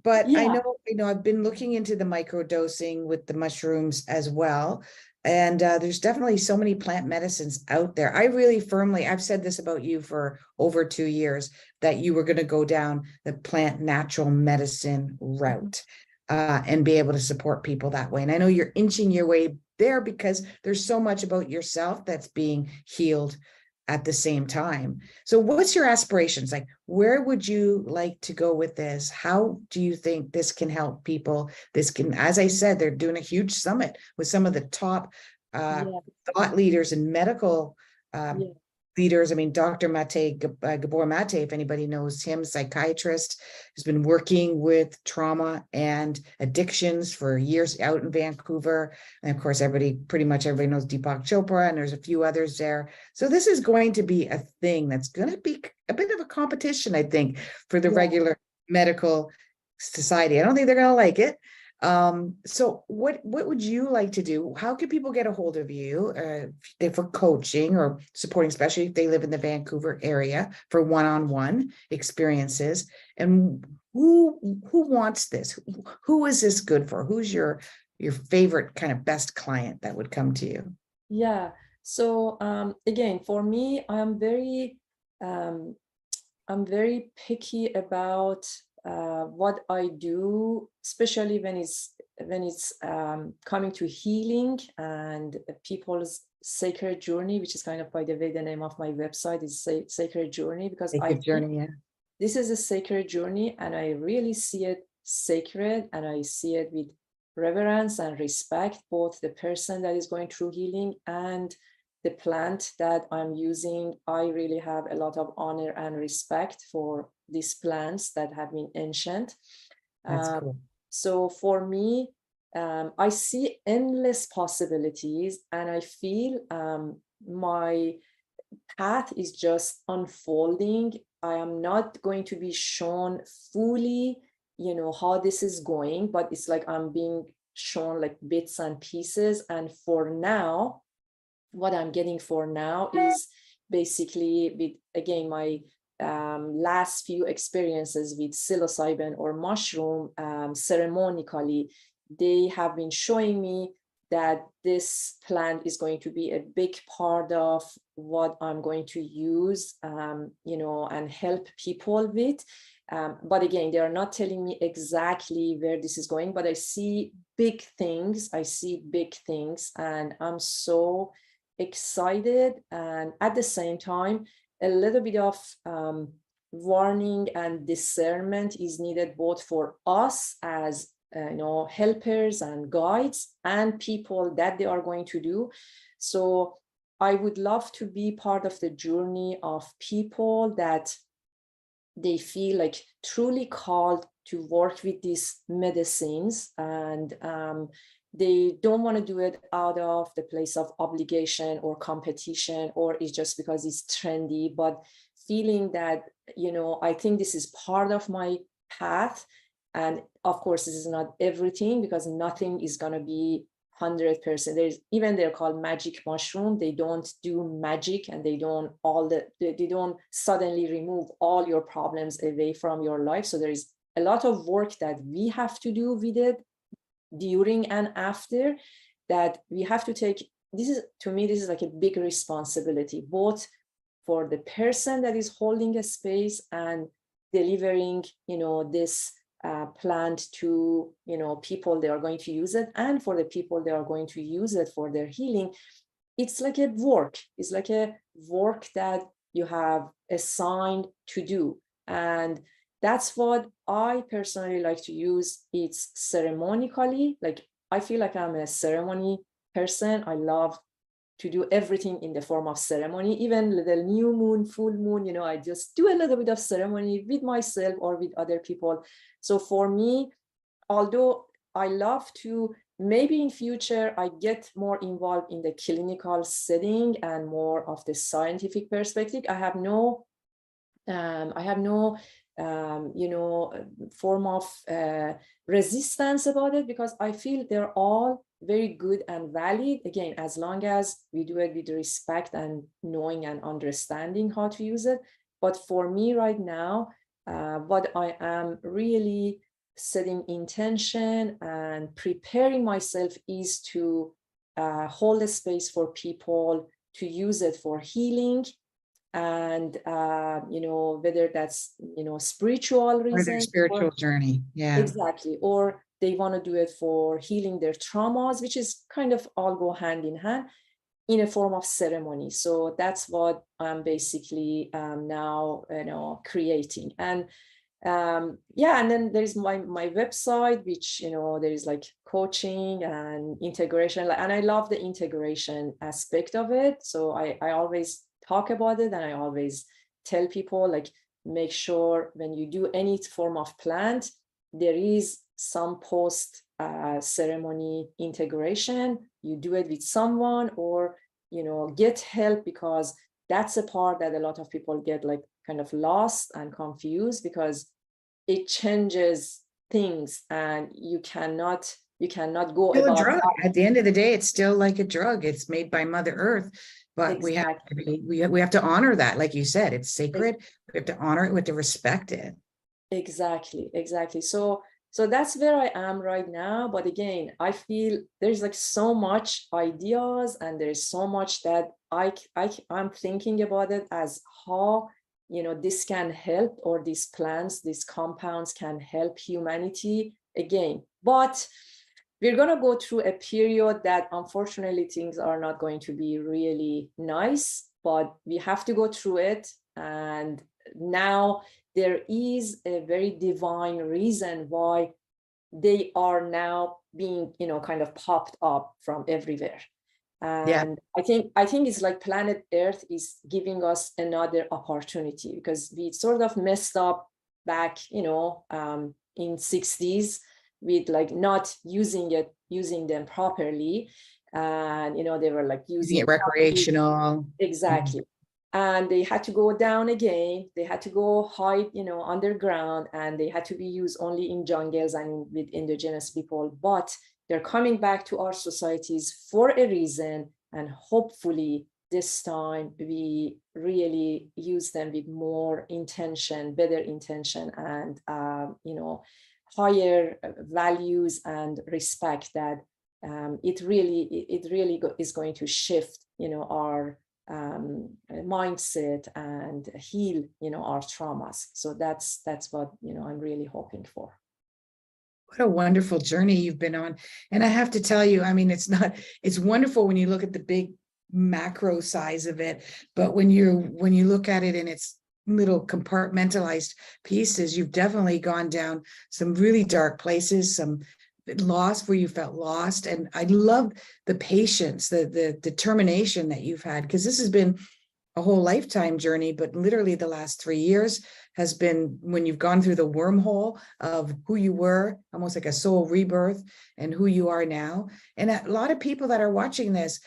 Speaker 1: but
Speaker 2: Yeah,
Speaker 1: I've been looking into the microdosing with the mushrooms as well. And there's definitely so many plant medicines out there. I really firmly, I've said this about you for over 2 years, that you were going to go down the plant natural medicine
Speaker 2: Mhm.
Speaker 1: route and be able to support people that way. And I know you're inching your way there because there's so much about yourself that's being healed at the same time. So what's your aspirations? Like, where would you like to go with this? How do you think this can help people? This can, as I said, they're doing a huge summit with some of the top uh,
Speaker 2: Yeah,
Speaker 1: thought leaders in medical
Speaker 2: yeah,
Speaker 1: leaders. I mean, Dr. Gabor Mate, if anybody knows him, psychiatrist, has been working with trauma and addictions for years out in Vancouver. And of course, pretty much everybody knows Deepak Chopra, and there's a few others there. So this is going to be a thing that's going to be a bit of a competition, I think, for the
Speaker 2: yeah.
Speaker 1: regular medical society. I don't think they're going to like it. So what would you like to do? How can people get a hold of you for coaching or supporting, especially if they live in the Vancouver area, for one-on-one experiences? And who wants this? Who is this good for? Who's your favorite kind of best client that would come to you?
Speaker 2: Yeah. So again, for me, um, I'm very picky about what I do, especially when it's coming to healing and people's sacred journey, which is kind of, by the way, the name of my website is Sacred Journey, because
Speaker 1: Take
Speaker 2: I
Speaker 1: your
Speaker 2: think
Speaker 1: journey, yeah.
Speaker 2: this is a sacred journey, and I really see it sacred, and I see it with reverence and respect, both the person that is going through healing and the plant that I'm using. I really have a lot of honor and respect for these plants that have been ancient.
Speaker 1: That's
Speaker 2: Um,
Speaker 1: cool.
Speaker 2: so for me, I see endless possibilities, and I feel my path is just unfolding. I am not going to be shown fully, how this is going, but it's like I'm being shown like bits and pieces. And for now, what I'm getting for now is basically with, again, my last few experiences with psilocybin or mushroom, ceremonically, they have been showing me that this plant is going to be a big part of what I'm going to use, and help people with. But again, they are not telling me exactly where this is going, but I see big things. And I'm so excited. And at the same time, a little bit of warning and discernment is needed, both for us as helpers and guides, and people that they are going to do. So I would love to be part of the journey of people that they feel like truly called to work with these medicines, and they don't want to do it out of the place of obligation or competition, or it's just because it's trendy, but feeling that, I think this is part of my path. And of course, this is not everything, because nothing is going to be 100%. They're called magic mushroom. They don't do magic, and they don't suddenly remove all your problems away from your life. So there is a lot of work that we have to do with it during and after, that we have to take. To me, this is like a big responsibility, both for the person that is holding a space and delivering, this plant to, people they are going to use it, and for the people they are going to use it for their healing. It's like a work. It's like a work that you have assigned to do. And that's what I personally like to use. It's ceremonically. Like, I feel like I'm a ceremony person. I love to do everything in the form of ceremony, even little new moon, full moon, I just do a little bit of ceremony with myself or with other people. So for me, although I love to, maybe in future, I get more involved in the clinical setting and more of the scientific perspective. I have no form of resistance about it, because I feel they're all very good and valid, again, as long as we do it with respect and knowing and understanding how to use it. But for me right now, what I am really setting intention and preparing myself is to hold a space for people to use it for healing, and whether that's spiritual
Speaker 1: Or their
Speaker 2: reasons,
Speaker 1: spiritual journey. Yeah.
Speaker 2: exactly, or they want to do it for healing their traumas, which is kind of all go hand in hand in a form of ceremony. So that's what I'm basically now creating. And and then there's my website, which there is like coaching and integration, and I love the integration aspect of it. So I always talk about it, and I always tell people, like, make sure when you do any form of plant, there is some post ceremony integration. You do it with someone, or get help, because that's a part that a lot of people get like kind of lost and confused, because it changes things, and you cannot go
Speaker 1: Still a
Speaker 2: about
Speaker 1: drug. At the end of the day, it's still like a drug. It's made by Mother Earth, but
Speaker 2: exactly.
Speaker 1: we have to honor that. Like you said, it's sacred. We have to honor it. We have to respect it.
Speaker 2: Exactly. So that's where I am right now. But again, I feel there's like so much ideas, and there's so much that I'm thinking about it, as how this can help, or these plants, these compounds can help humanity again. But we're going to go through a period that unfortunately things are not going to be really nice, but we have to go through it. And now there is a very divine reason why they are now being, kind of popped up from everywhere. And I think it's like planet Earth is giving us another opportunity, because we sort of messed up back, in 60s with like not using them properly. And, they were like
Speaker 1: Using
Speaker 2: using
Speaker 1: it recreational.
Speaker 2: exactly. And they had to go down again. They had to go hide, underground, and they had to be used only in jungles and with indigenous people. But they're coming back to our societies for a reason, and hopefully this time we really use them with more intention, better intention, and higher values and respect, that it really is going to shift our mindset and heal our traumas. So that's what I'm really hoping for.
Speaker 1: What a wonderful journey you've been on. And I have to tell you, I mean, it's wonderful when you look at the big macro size of it, but when you look at it in its little compartmentalized pieces, you've definitely gone down some really dark places, some lost where you felt lost. And I love the patience, the determination that you've had, because this has been a whole lifetime journey, but literally the last 3 years has been when you've gone through the wormhole of who you were, almost like a soul rebirth, and who you are now. And a lot of people that are watching this,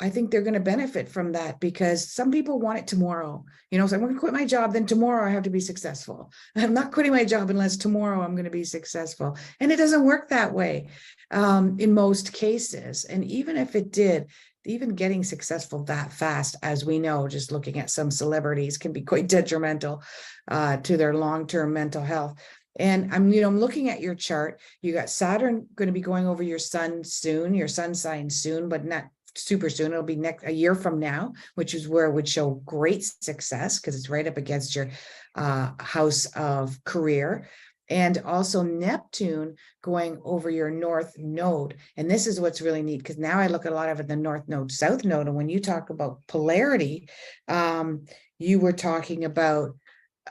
Speaker 1: I think they're going to benefit from that, because some people want it tomorrow. So I'm going to quit my job, then tomorrow I have to be successful. I'm not quitting my job unless tomorrow I'm going to be successful. And it doesn't work that way in most cases. And even if it did, even getting successful that fast, as we know, just looking at some celebrities, can be quite detrimental to their long-term mental health. And I'm looking at your chart. You got Saturn going to be going over your sun soon, your sun sign soon, but not super soon. It'll be a year from now, which is where it would show great success, because it's right up against your house of career. And also Neptune going over your north node. And this is what's really neat, because now I look at a lot of it, the north node, south node. And when you talk about polarity, you were talking about,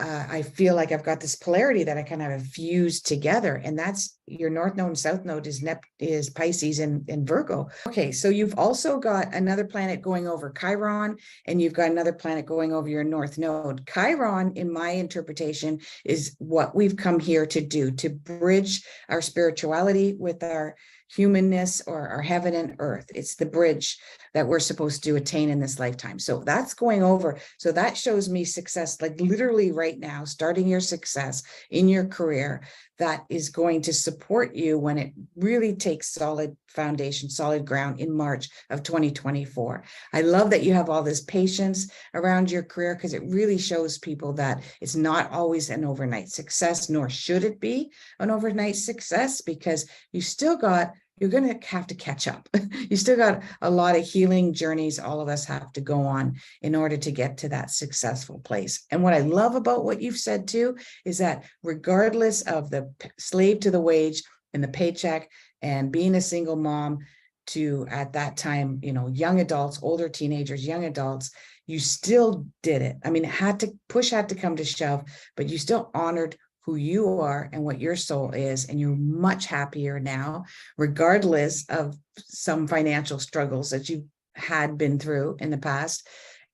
Speaker 1: I feel like I've got this polarity that I kind of have fused together, and that's your north node and south node is Pisces and Virgo. Okay, so you've also got another planet going over Chiron, and you've got another planet going over your north node. Chiron, in my interpretation, is what we've come here to do, to bridge our spirituality with our humanness, or our heaven and earth. It's the bridge that we're supposed to attain in this lifetime. So that's going over. So that shows me success, like literally right now, starting your success in your career, that is going to support you when it really takes solid foundation, solid ground in March of 2024. I love that you have all this patience around your career, because it really shows people that it's not always an overnight success, nor should it be an overnight success, because you're going to have to catch up. You still got a lot of healing journeys all of us have to go on in order to get to that successful place. And what I love about what you've said too, is that regardless of the slave to the wage and the paycheck and being a single mom to, at that time, young adults, older teenagers, young adults, you still did it. I mean, push had to come to shove, but you still honored who you are and what your soul is, and you're much happier now, regardless of some financial struggles that you had been through in the past,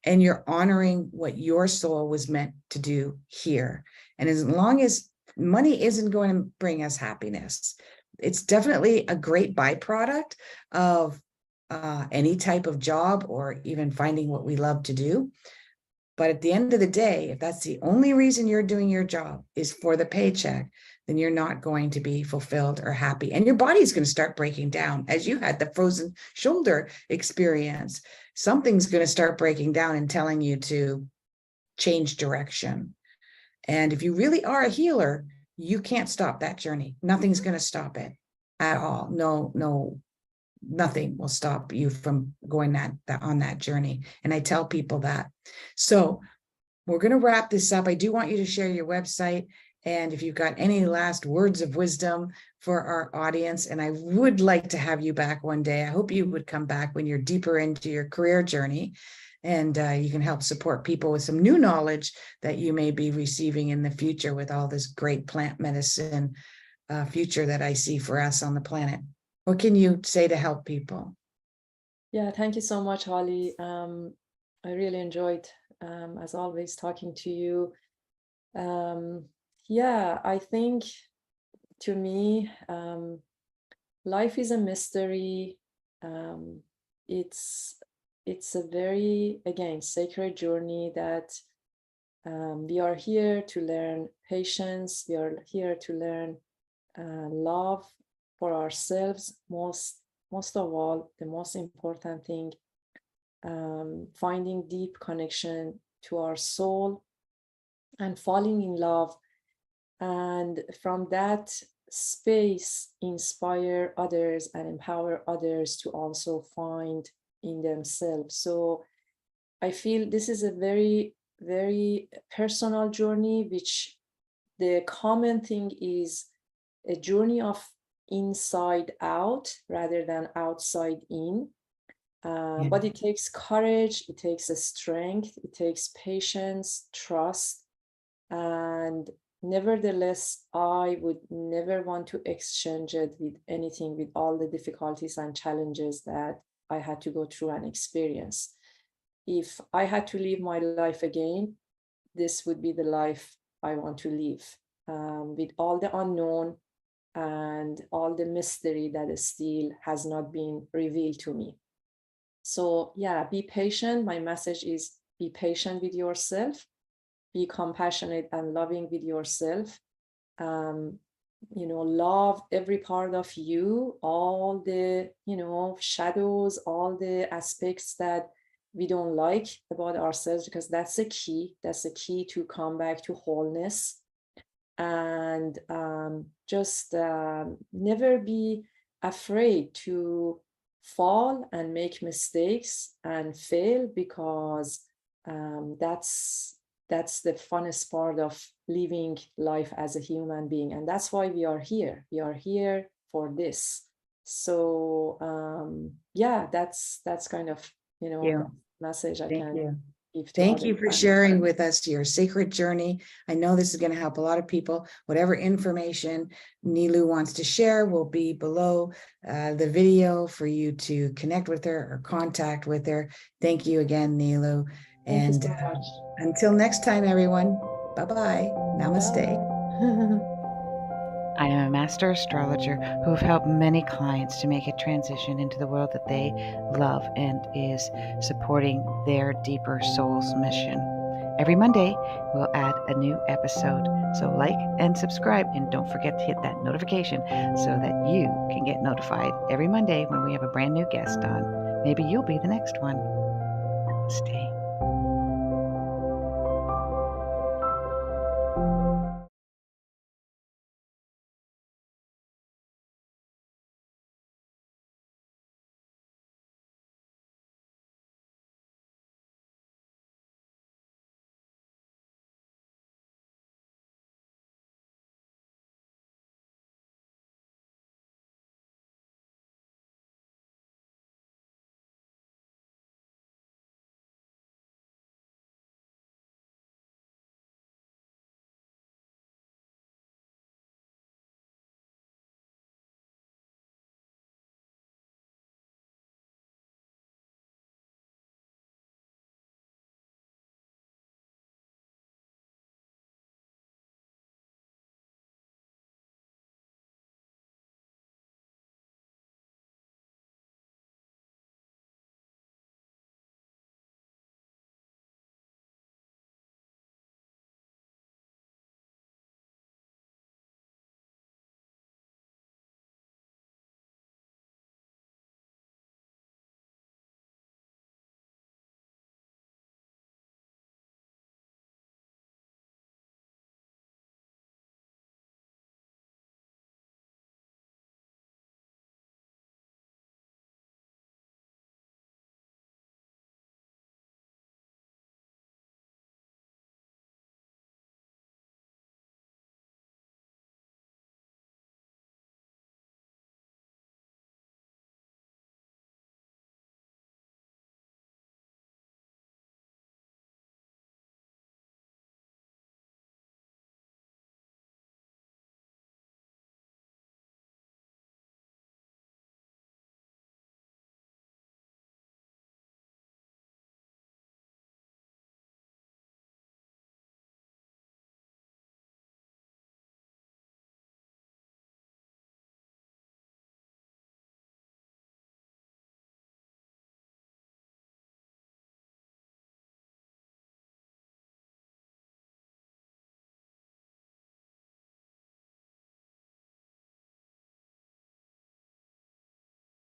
Speaker 1: and you're honoring what your soul was meant to do here. And as long as money isn't going to bring us happiness, it's definitely a great byproduct of any type of job, or even finding what we love to do. But at the end of the day, if that's the only reason you're doing your job is for the paycheck, then you're not going to be fulfilled or happy. And your body's going to start breaking down, as you had the frozen shoulder experience. Something's going to start breaking down and telling you to change direction. And if you really are a healer, you can't stop that journey. Nothing's going to stop it at all. No, nothing will stop you from going on that journey. And I tell people that. So we're going to wrap this up. I do want you to share your website, and if you've got any last words of wisdom for our audience. And I would like to have you back one day. I hope you would come back when you're deeper into your career journey, and you can help support people with some new knowledge that you may be receiving in the future with all this great plant medicine future that I see for us on the planet. What can you say to help people?
Speaker 2: Yeah, thank you so much, Holly. I really enjoyed, as always, talking to you. Yeah, I think, to me, life is a mystery. It's a very, again, sacred journey that we are here to learn patience. We are here to learn love, for ourselves. Most of all, the most important thing, finding deep connection to our soul and falling in love, and from that space inspire others and empower others to also find in themselves. So I feel this is a very, very personal journey, which the common thing is a journey of inside out rather than outside in. But it takes courage, it takes a strength, it takes patience, trust, and nevertheless, I would never want to exchange it with anything, with all the difficulties and challenges that I had to go through and experience. If I had to live my life again, this would be the life I want to live, with all the unknown and all the mystery that still has not been revealed to me. So yeah, be patient. My message is be patient with yourself, be compassionate and loving with yourself. Love every part of you, all the, shadows, all the aspects that we don't like about ourselves, because that's the key. That's the key to come back to wholeness. And just never be afraid to fall and make mistakes and fail, because that's the funnest part of living life as a human being. And that's why we are here. We are here for this. So that's kind of, the message I can give to
Speaker 1: Thank you for
Speaker 2: others.
Speaker 1: sharing with us your sacred journey. I know this is going to help a lot of people. Whatever information Niloo wants to share will be below the video for you to connect with her or contact with her. Thank you again, Niloo.
Speaker 2: Thank you
Speaker 1: And
Speaker 2: so much.
Speaker 1: until next time, everyone, bye-bye. Namaste.
Speaker 2: Bye.
Speaker 3: I am a master astrologer who have helped many clients to make a transition into the world that they love and is supporting their deeper soul's mission. Every Monday, we'll add a new episode. So like and subscribe, and don't forget to hit that notification so that you can get notified every Monday when we have a brand new guest on. Maybe you'll be the next one. Namaste.